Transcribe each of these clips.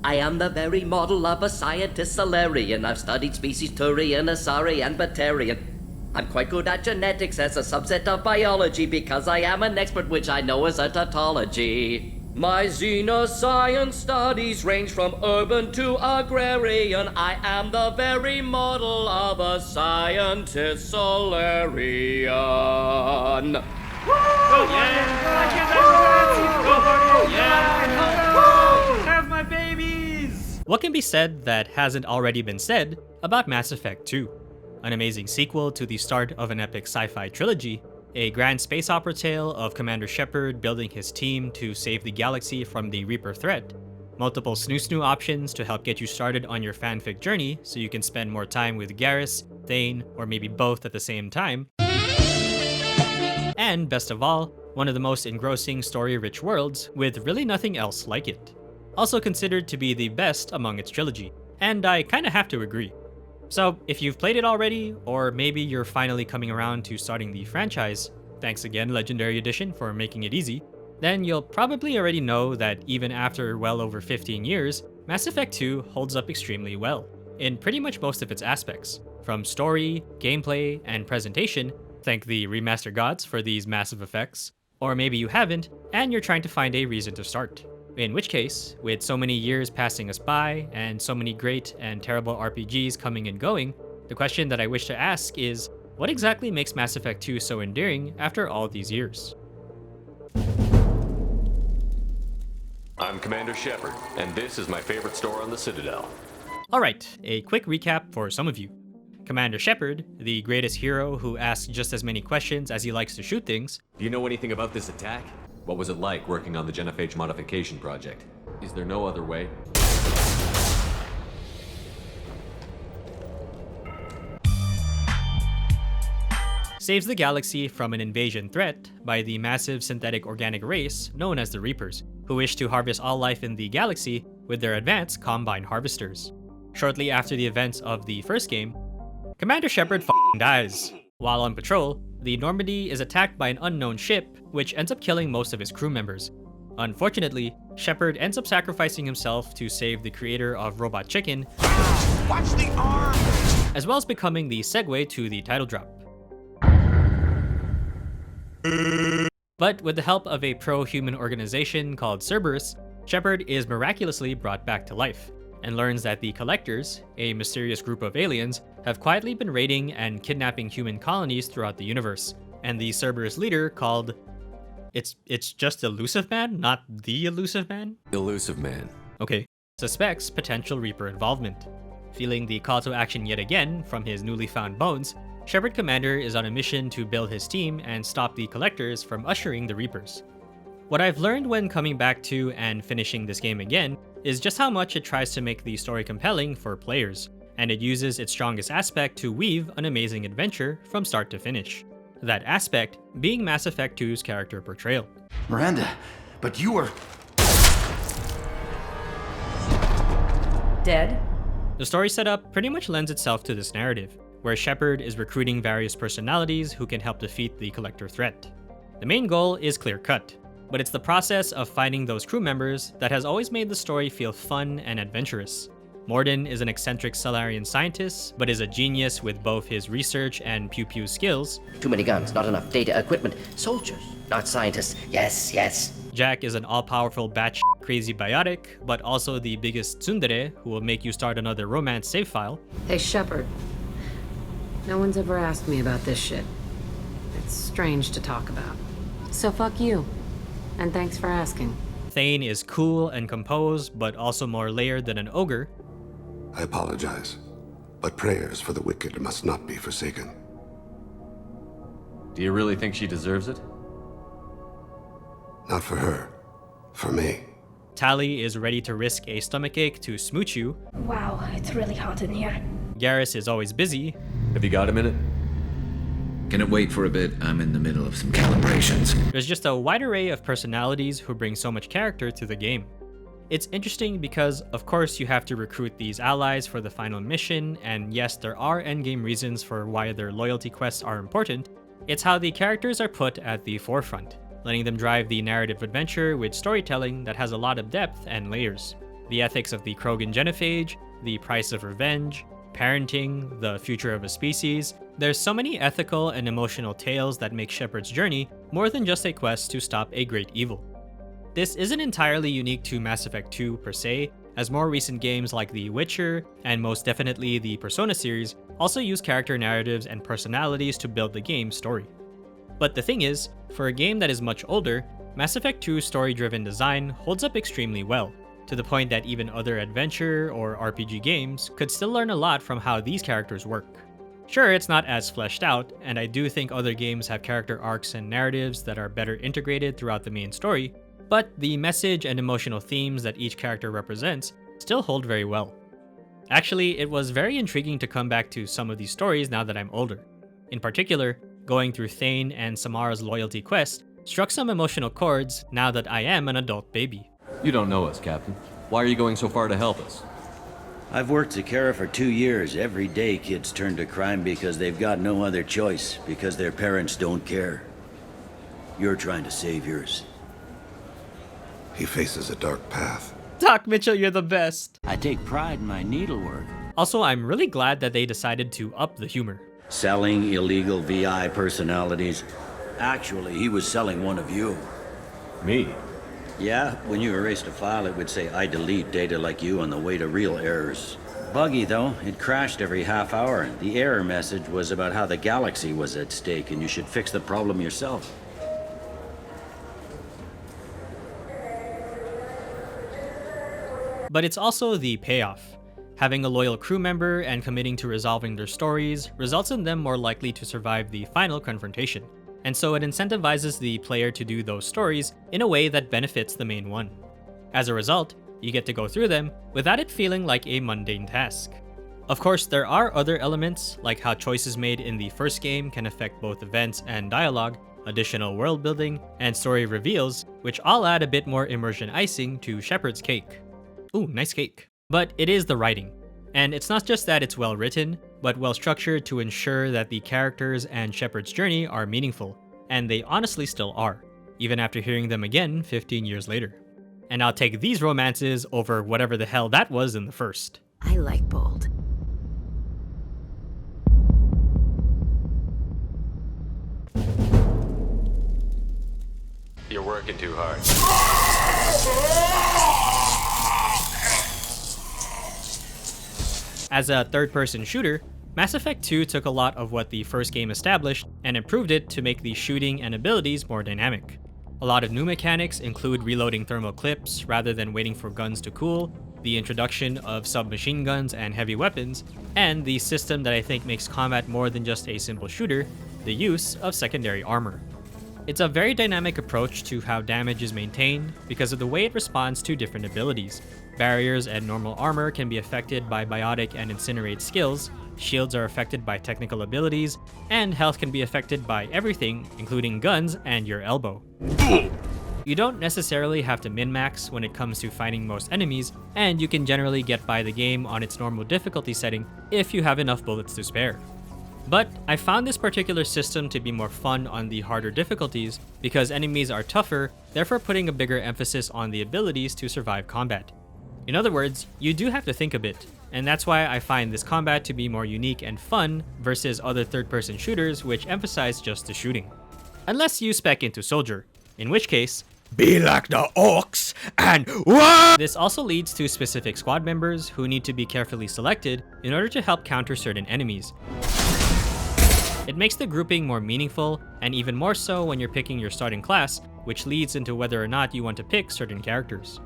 I am the very model of a scientist Solarian. I've studied species Turian, Asari, and Batarian. I'm quite good at genetics as a subset of biology because I am an expert, which I know is a tautology. My xenoscience studies range from urban to agrarian. I am the very model of a scientist Solarian. Oh yeah! Have my babies! What can be said that hasn't already been said about Mass Effect 2? An amazing sequel to the start of an epic sci-fi trilogy, a grand space opera tale of Commander Shepard building his team to save the galaxy from the Reaper threat, multiple snoo-snoo options to help get you started on your fanfic journey so you can spend more time with Garrus, Thane, or maybe both at the same time, and best of all, one of the most engrossing story-rich worlds with really nothing else like it. Also considered to be the best among its trilogy, and I kinda have to agree. So if you've played it already, or maybe you're finally coming around to starting the franchise, thanks again Legendary Edition for making it easy, then you'll probably already know that even after well over 15 years, Mass Effect 2 holds up extremely well, in pretty much most of its aspects, from story, gameplay, and presentation. Thank the remaster gods for these massive effects. Or maybe you haven't, and you're trying to find a reason to start. In which case, with so many years passing us by, and so many great and terrible RPGs coming and going, the question that I wish to ask is, what exactly makes Mass Effect 2 so endearing after all these years? I'm Commander Shepard, and this is my favorite store on the Citadel. Alright, a quick recap for some of you. Commander Shepard, the greatest hero who asks just as many questions as he likes to shoot things. Do you know anything about this attack? What was it like working on the genophage modification project? Is there no other way? Saves the galaxy from an invasion threat by the massive synthetic organic race known as the Reapers, who wish to harvest all life in the galaxy with their advanced Combine harvesters. Shortly after the events of the first game, Commander Shepard dies. While on patrol, the Normandy is attacked by an unknown ship, which ends up killing most of his crew members. Unfortunately, Shepard ends up sacrificing himself to save the creator of Robot Chicken, Watch the arm! as well as becoming the segue to the title drop. But with the help of a pro-human organization called Cerberus, Shepard is miraculously brought back to life, and learns that the Collectors, a mysterious group of aliens, have quietly been raiding and kidnapping human colonies throughout the universe, and the Cerberus leader called... It's just Elusive Man, not the Elusive Man? Elusive Man. Okay. Suspects potential Reaper involvement. Feeling the call to action yet again from his newly found bones, Shepard Commander is on a mission to build his team and stop the Collectors from ushering the Reapers. What I've learned when coming back to and finishing this game again is just how much it tries to make the story compelling for players, and it uses its strongest aspect to weave an amazing adventure from start to finish. That aspect being Mass Effect 2's character portrayal. Miranda, but you were... Dead? The story setup pretty much lends itself to this narrative, where Shepard is recruiting various personalities who can help defeat the Collector threat. The main goal is clear-cut, but it's the process of finding those crew members that has always made the story feel fun and adventurous. Mordin is an eccentric Solarian scientist, but is a genius with both his research and pew-pew skills. Too many guns, not enough data equipment. Soldiers, not scientists. Yes, yes. Jack is an all-powerful batshit crazy biotic, but also the biggest tsundere who will make you start another romance save file. Hey, Shepard. No one's ever asked me about this shit. It's strange to talk about. So fuck you. And thanks for asking. Thane is cool and composed, but also more layered than an ogre. I apologize, but prayers for the wicked must not be forsaken. Do you really think she deserves it? Not for her, for me. Tali is ready to risk a stomachache to smooch you. Wow, it's really hot in here. Garrus is always busy. Have you got a minute? Can it wait for a bit? I'm in the middle of some calibrations. There's just a wide array of personalities who bring so much character to the game. It's interesting because, of course, you have to recruit these allies for the final mission, and yes, there are endgame reasons for why their loyalty quests are important. It's how the characters are put at the forefront, letting them drive the narrative adventure with storytelling that has a lot of depth and layers. the ethics of the Krogan genophage, the price of revenge, parenting, the future of a species. There's so many ethical and emotional tales that make Shepard's journey more than just a quest to stop a great evil. This isn't entirely unique to Mass Effect 2 per se, as more recent games like The Witcher, and most definitely the Persona series, also use character narratives and personalities to build the game's story. But the thing is, for a game that is much older, Mass Effect 2's story-driven design holds up extremely well, to the point that even other adventure or RPG games could still learn a lot from how these characters work. Sure, it's not as fleshed out, and I do think other games have character arcs and narratives that are better integrated throughout the main story, but the message and emotional themes that each character represents still hold very well. Actually, it was very intriguing to come back to some of these stories now that I'm older. In particular, going through Thane and Samara's loyalty quest struck some emotional chords now that I am an adult baby. You don't know us, Captain. Why are you going so far to help us? I've worked at Kara for 2 years. Every day kids turn to crime because they've got no other choice, because their parents don't care. You're trying to save yours. He faces a dark path. Doc Mitchell, you're the best! I take pride in my needlework. Also, I'm really glad that they decided to up the humor. Selling illegal VI personalities. Actually, he was selling one of you. Me? Yeah, when you erased a file, it would say, I delete data like you on the way to real errors. Buggy, though. It crashed every half hour. The error message was about how the galaxy was at stake and you should fix the problem yourself. But it's also the payoff. Having a loyal crew member and committing to resolving their stories results in them more likely to survive the final confrontation, and so it incentivizes the player to do those stories in a way that benefits the main one. As a result, you get to go through them without it feeling like a mundane task. Of course, there are other elements, like how choices made in the first game can affect both events and dialogue, additional world building, and story reveals, which all add a bit more immersion icing to Shepard's cake. Ooh, nice cake. But it is the writing. And it's not just that it's well written, but well structured to ensure that the characters and Shepard's journey are meaningful. And they honestly still are, even after hearing them again 15 years later. And I'll take these romances over whatever the hell that was in the first. I like bold. You're working too hard. As a third-person shooter, Mass Effect 2 took a lot of what the first game established and improved it to make the shooting and abilities more dynamic. A lot of new mechanics include reloading thermal clips rather than waiting for guns to cool, the introduction of submachine guns and heavy weapons, and the system that I think makes combat more than just a simple shooter, the use of secondary armor. It's a very dynamic approach to how damage is maintained because of the way it responds to different abilities. Barriers and normal armor can be affected by biotic and incinerate skills, shields are affected by technical abilities, and health can be affected by everything, including guns and your elbow. You don't necessarily have to min-max when it comes to fighting most enemies, and you can generally get by the game on its normal difficulty setting if you have enough bullets to spare. But I found this particular system to be more fun on the harder difficulties because enemies are tougher, therefore putting a bigger emphasis on the abilities to survive combat. In other words, you do have to think a bit, and that's why I find this combat to be more unique and fun versus other third-person shooters which emphasize just the shooting. Unless you spec into Soldier, in which case, be like the orcs and what? This also leads to specific squad members who need to be carefully selected in order to help counter certain enemies. It makes the grouping more meaningful, and even more so when you're picking your starting class, which leads into whether or not you want to pick certain characters.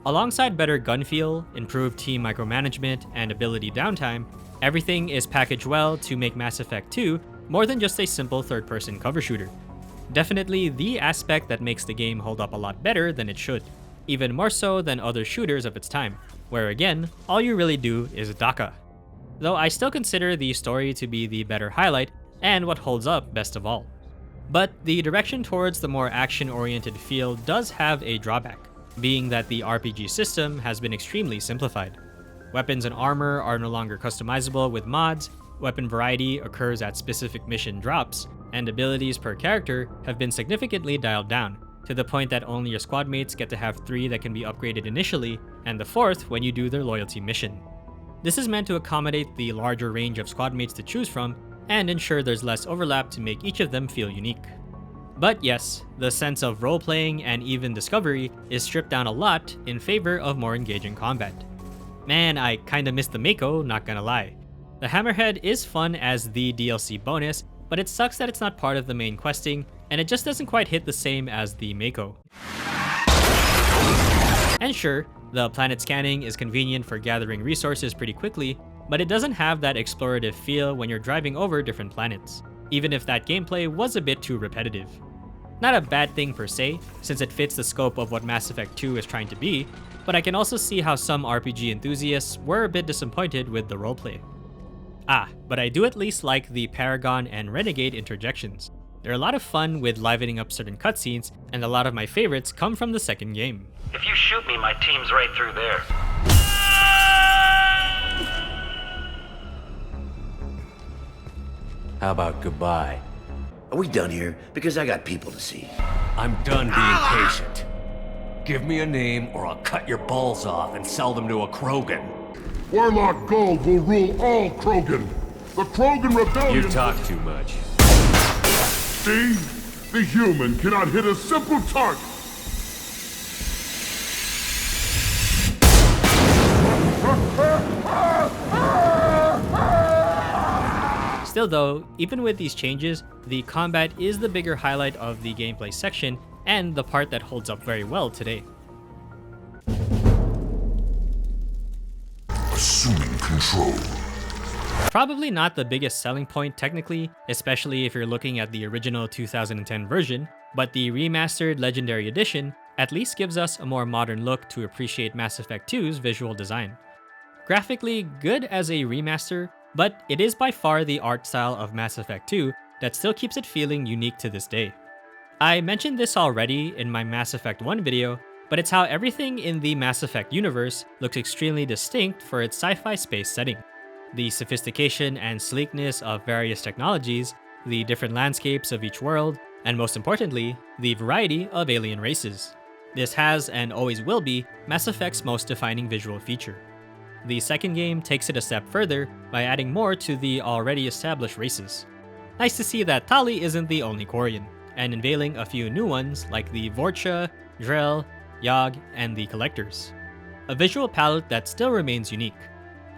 Alongside better gun feel, improved team micromanagement, and ability downtime, everything is packaged well to make Mass Effect 2 more than just a simple third-person cover shooter. Definitely the aspect that makes the game hold up a lot better than it should, even more so than other shooters of its time, where again, all you really do is DACA. Though I still consider the story to be the better highlight and what holds up best of all. But the direction towards the more action-oriented feel does have a drawback, being that the RPG system has been extremely simplified. Weapons and armor are no longer customizable with mods, weapon variety occurs at specific mission drops, and abilities per character have been significantly dialed down, to the point that only your squad mates get to have 3 that can be upgraded initially, and the 4th when you do their loyalty mission. This is meant to accommodate the larger range of squad mates to choose from and ensure there's less overlap to make each of them feel unique. But yes, the sense of role-playing and even discovery is stripped down a lot in favor of more engaging combat. Man, I kinda missed the Mako, not gonna lie. The Hammerhead is fun as the DLC bonus, but it sucks that it's not part of the main questing, and it just doesn't quite hit the same as the Mako. And sure, the planet scanning is convenient for gathering resources pretty quickly, but it doesn't have that explorative feel when you're driving over different planets, even if that gameplay was a bit too repetitive. Not a bad thing per se, since it fits the scope of what Mass Effect 2 is trying to be, but I can also see how some RPG enthusiasts were a bit disappointed with the roleplay. But I do at least like the Paragon and Renegade interjections. They're a lot of fun with livening up certain cutscenes, and a lot of my favorites come from the second game. If you shoot me, my team's right through there. How about goodbye? Are we done here? Because I got people to see. I'm done being patient. Give me a name or I'll cut your balls off and sell them to a Krogan. Warlock Gold will rule all Krogan. The Krogan Rebellion... You talk too much. See? The human cannot hit a simple target. Still though, even with these changes, the combat is the bigger highlight of the gameplay section and the part that holds up very well today. Assuming control. Probably not the biggest selling point technically, especially if you're looking at the original 2010 version, but the remastered Legendary Edition at least gives us a more modern look to appreciate Mass Effect 2's visual design. Graphically good as a remaster, but it is by far the art style of Mass Effect 2 that still keeps it feeling unique to this day. I mentioned this already in my Mass Effect 1 video, but it's how everything in the Mass Effect universe looks extremely distinct for its sci-fi space setting. The sophistication and sleekness of various technologies, the different landscapes of each world, and most importantly, the variety of alien races. This has and always will be Mass Effect's most defining visual feature. The second game takes it a step further by adding more to the already established races. Nice to see that Tali isn't the only Quarian, and unveiling a few new ones like the Vorcha, Drell, Yogg, and the Collectors. A visual palette that still remains unique.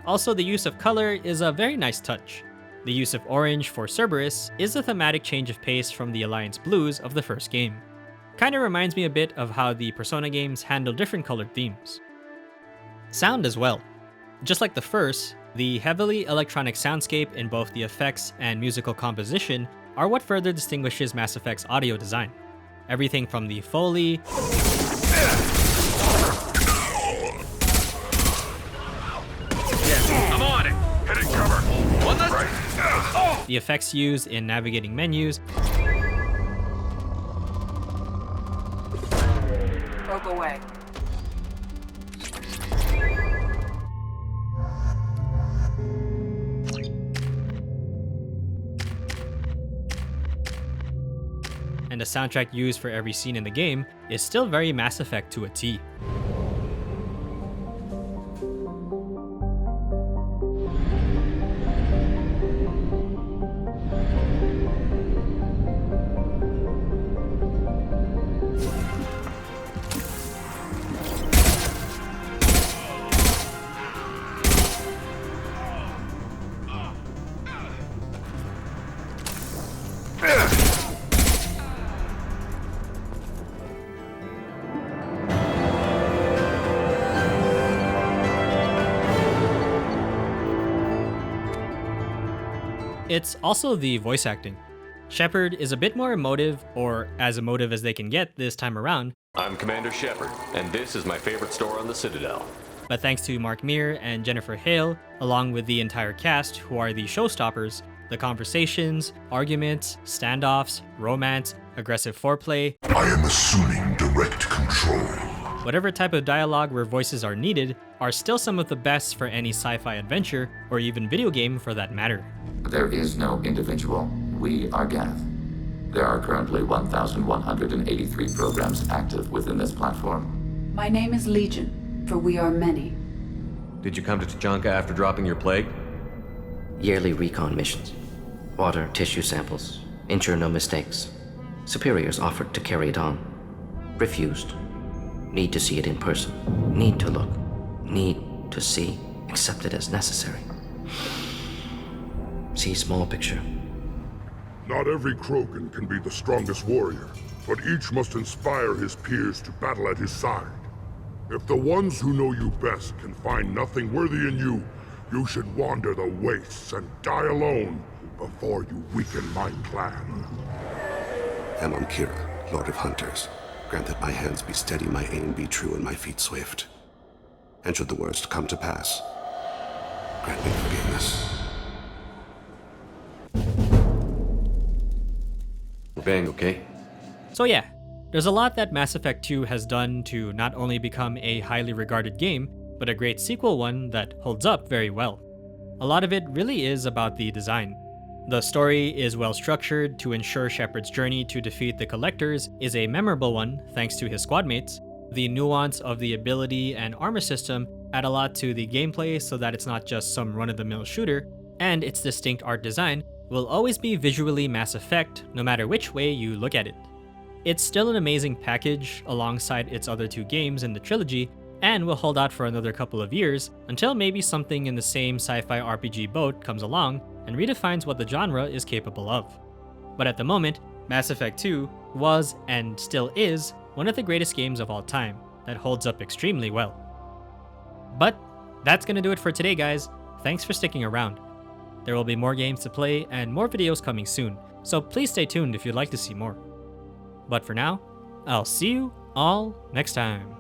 Also, the use of color is a very nice touch. The use of orange for Cerberus is a thematic change of pace from the Alliance blues of the first game. Kinda reminds me a bit of how the Persona games handle different colored themes. Sound as well. Just like the first, the heavily electronic soundscape in both the effects and musical composition are what further distinguishes Mass Effect's audio design. Everything from the Foley, I'm on it. Hitting cover. One left. Right. the effects used in navigating menus, Rope away. and the soundtrack used for every scene in the game is still very Mass Effect to a T. It's also the voice acting. Shepard is a bit more emotive, or as emotive as they can get this time around. I'm Commander Shepard, and this is my favorite store on the Citadel. But thanks to Mark Meir and Jennifer Hale, along with the entire cast who are the showstoppers, the conversations, arguments, standoffs, romance, aggressive foreplay, I am assuming direct control. Whatever type of dialogue where voices are needed are still some of the best for any sci-fi adventure, or even video game for that matter. There is no individual. We are Gath. There are currently 1,183 programs active within this platform. My name is Legion. for we are many. Did you come to Tuchanka after dropping your plague? Yearly recon missions. Water, tissue samples. Ensure no mistakes. Superiors offered to carry it on. Refused. Need to see it in person. Need to look. Need to see. Accept it as necessary. See small picture. Not every Krogan can be the strongest warrior, but each must inspire his peers to battle at his side. If the ones who know you best can find nothing worthy in you, you should wander the wastes and die alone before you weaken my clan. Amon Kira, Lord of Hunters, grant that my hands be steady, my aim be true, and my feet swift. And should the worst come to pass, grant me forgiveness. Bang, okay? So yeah, there's a lot that Mass Effect 2 has done to not only become a highly regarded game, but a great sequel one that holds up very well. A lot of it really is about the design. The story is well structured to ensure Shepard's journey to defeat the Collectors is a memorable one thanks to his squadmates. The nuance of the ability and armor system add a lot to the gameplay so that it's not just some run-of-the-mill shooter, and its distinct art design will always be visually Mass Effect no matter which way you look at it. It's still an amazing package alongside its other two games in the trilogy, and will hold out for another couple of years until maybe something in the same sci-fi RPG boat comes along and redefines what the genre is capable of. But at the moment, Mass Effect 2 was and still is one of the greatest games of all time that holds up extremely well. But that's gonna do it for today, guys. Thanks for sticking around. There will be more games to play and more videos coming soon, so please stay tuned if you'd like to see more. But for now, I'll see you all next time.